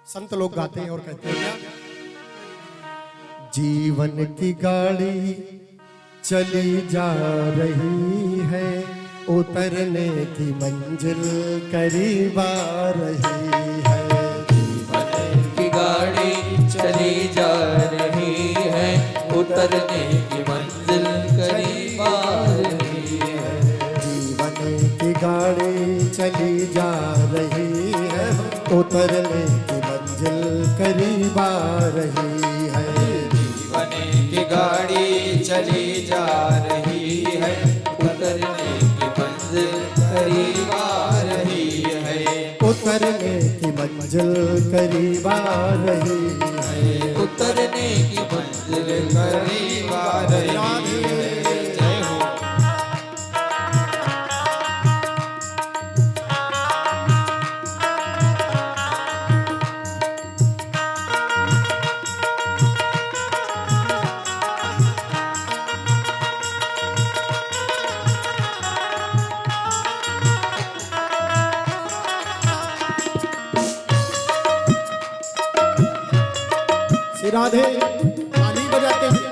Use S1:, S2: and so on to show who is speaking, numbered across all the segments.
S1: संत लोग गाते हैं और कहते हैं क्या, जीवन की गाड़ी चली जा रही है, उतरने की मंजिल करीब आ रही है।
S2: जीवन की गाड़ी चली जा रही है, उतरने की मंजिल करीब आ रही है।
S1: जीवन की गाड़ी चली जा रही है, उतरने की मंजिल करीब आ रही है।
S2: जीवन की गाड़ी चली जा रही है, उतरने की मंजिल करीब आ रही है।
S1: उतरने की मंजिल करीब आ रही है।
S2: उतरने की मंजिल करीब आ रही है। जय हो।
S1: श्री राधे ताली बजाते हैं।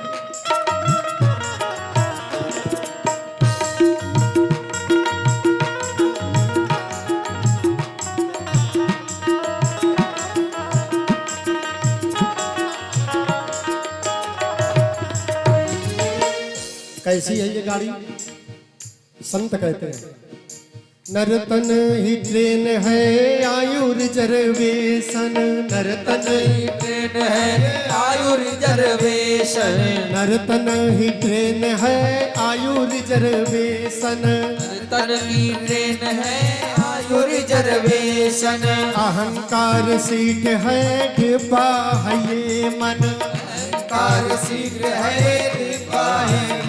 S1: कैसी है ये गाड़ी? संत कहते हैं नर्तन ही ट्रेन है, आयु रिजर्वेशन। नर्तन ही
S2: ट्रेन है, आयु रिजर्वेशन।
S1: नर्तन ही ट्रेन है, आयु रिजर्वेशन।
S2: नर्तन की ट्रेन है, आयु रिजर्वेशन।
S1: अहंकार सीट है, डिब्बा है ये मन।
S2: अहंकार सीट है, डिब्बा है।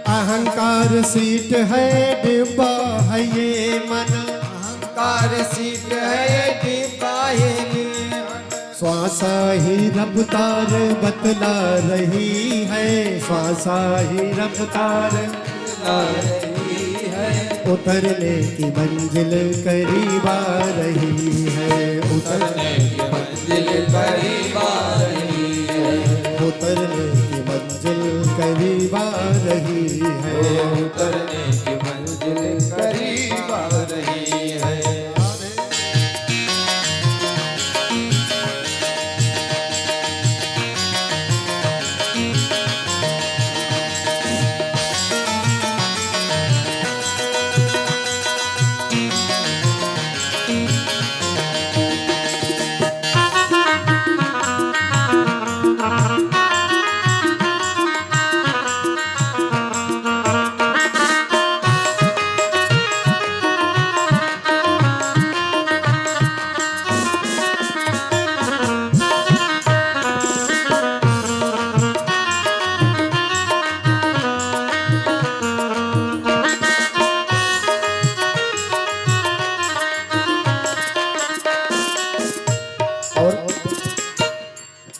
S1: अहंकार सीट है, डिब्बा है ये मन।
S2: अहंकार सीट है, डिब्बा है।
S1: श्वासा ही रफ्तार बतला रही है। श्वासा ही रफ्तार
S2: बतला रही है।
S1: उतरने की मंजिल करीब आ रही है।
S2: उतरने की मंजिल करीब आ रही है।
S1: उतरने की मंजिल करीब आ रही है।
S2: उतरने की मंजिल करीब आ रही है।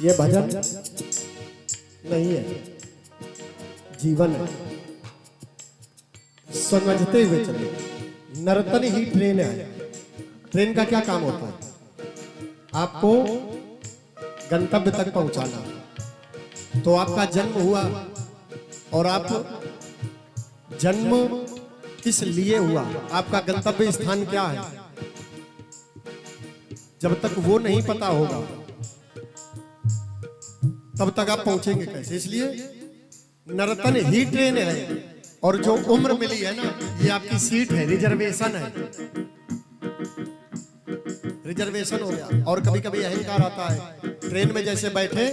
S1: ये भजन नहीं है, जीवन है। समझते हुए चले। नर्तन ही ट्रेन है। ट्रेन का क्या काम होता है? आपको गंतव्य तक पहुंचाना। तो आपका जन्म हुआ और आप जन्म किस लिए हुआ, आपका गंतव्य स्थान क्या है, जब तक वो नहीं पता होगा तब तक आप पहुंचेंगे कैसे? इसलिए नर्तन ही ट्रेन है। और जो उम्र मिली है ना, ये आपकी सीट है, रिजर्वेशन है। रिजर्वेशन हो गया। और कभी कभी अहंकार आता है। ट्रेन में जैसे बैठे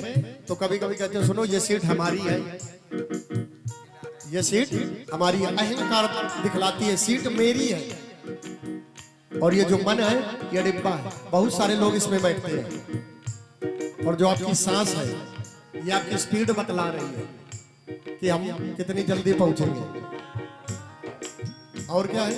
S1: तो कभी कभी कहते हैं सुनो ये सीट हमारी है, ये सीट हमारी है। अहंकार दिखलाती है सीट मेरी है। और ये जो मन है ये डिब्बा है। बहुत सारे लोग इसमें बैठते हैं। और जो आपकी सांस है ये आपकी स्पीड बतला रही है कि हम कितनी जल्दी पहुंचेंगे। और क्या है?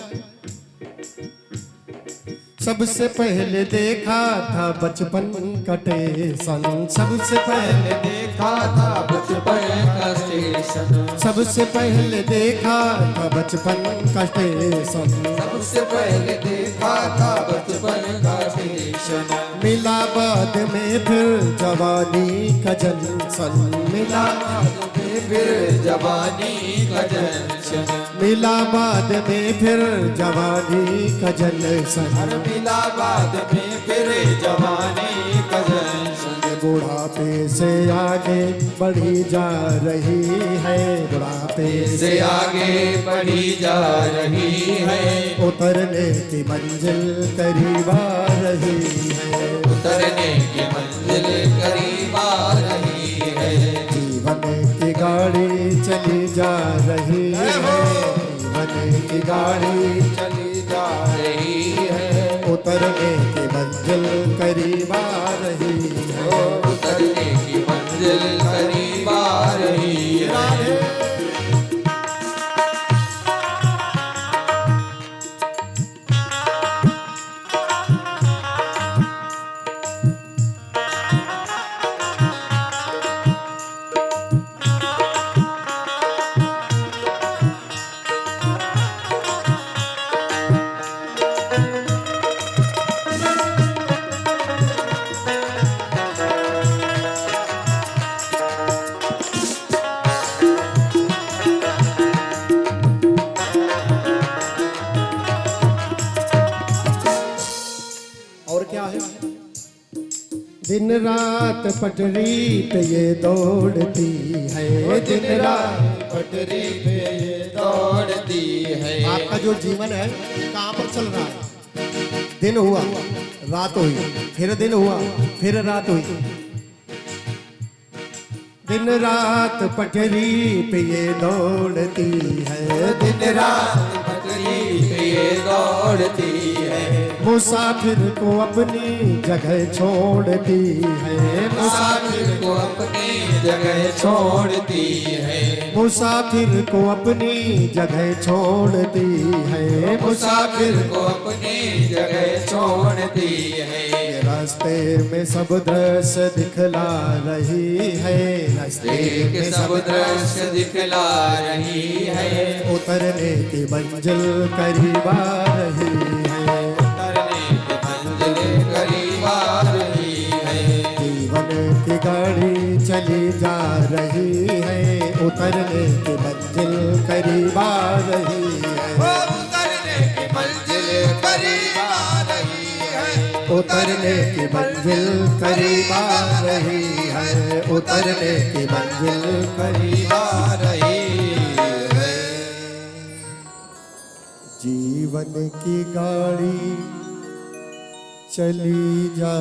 S1: सबसे पहले देखा था बचपन का स्टेशन। सबसे पहले
S2: देखा था बचपन का स्टेशन।
S1: सबसे पहले देखा था बचपन का स्टेशन।
S2: सबसे पहले देखा था बचपन का स्टेशन। जंक्शन
S1: मिला बाद में फिर जवानी का जंक्शन मिला
S2: बाद में फिर जवानी का जंक्शन
S1: मिला बाद में फिर जवानी का जंक्शन
S2: मिला बाद में फिर जवानी का जंक्शन
S1: बुढ़ापे से आगे बढ़ी जा रही है बुढ़ापे
S2: से आगे बढ़ी जा रही है
S1: उतरने की मंजिल करीब आ रही है
S2: उतरने की मंजिल करीब आ रही है
S1: जीवन की गाड़ी चली जा रही है जीवन की गाड़ी
S2: चली जा रही है
S1: उतरने की मंजिल करीब आ रही है
S2: उतरने की मंजिल करीब आ रही है
S1: और क्या है दिन रात पटरी पे ये दौड़ती है दिन रात
S2: पटरी पे ये दौड़ती है
S1: आपका जो जीवन है कहाँ पर चल रहा है दिन हुआ रात हुई फिर दिन हुआ फिर रात हुई दिन रात पटरी पे ये दौड़ती है
S2: दिन रात पटरी पे ये दौड़ती है
S1: मुसाफिर को अपनी जगह छोड़ती है
S2: मुसाफिर को अपनी जगह छोड़ती है
S1: मुसाफिर को अपनी जगह छोड़ती है
S2: मुसाफिर को अपनी जगह छोड़ती है
S1: रास्ते में सब दृश्य दिखला रही है रास्ते
S2: के
S1: में
S2: सब दृश्य दिखला रही है
S1: उतरने की मंजिल करीब आ रही है
S2: उतरने की मंजिल करीब आ रही है
S1: जीवन की गाड़ी चली जा रही है उतरने की मंजिल करीब आ रही है
S2: उतरने की मंजिल करीब आ रही है
S1: उतरने की मंजिल करीब आ रही है उतरने की मंजिल
S2: करीब आ रही है
S1: जीवन की गाड़ी चली जा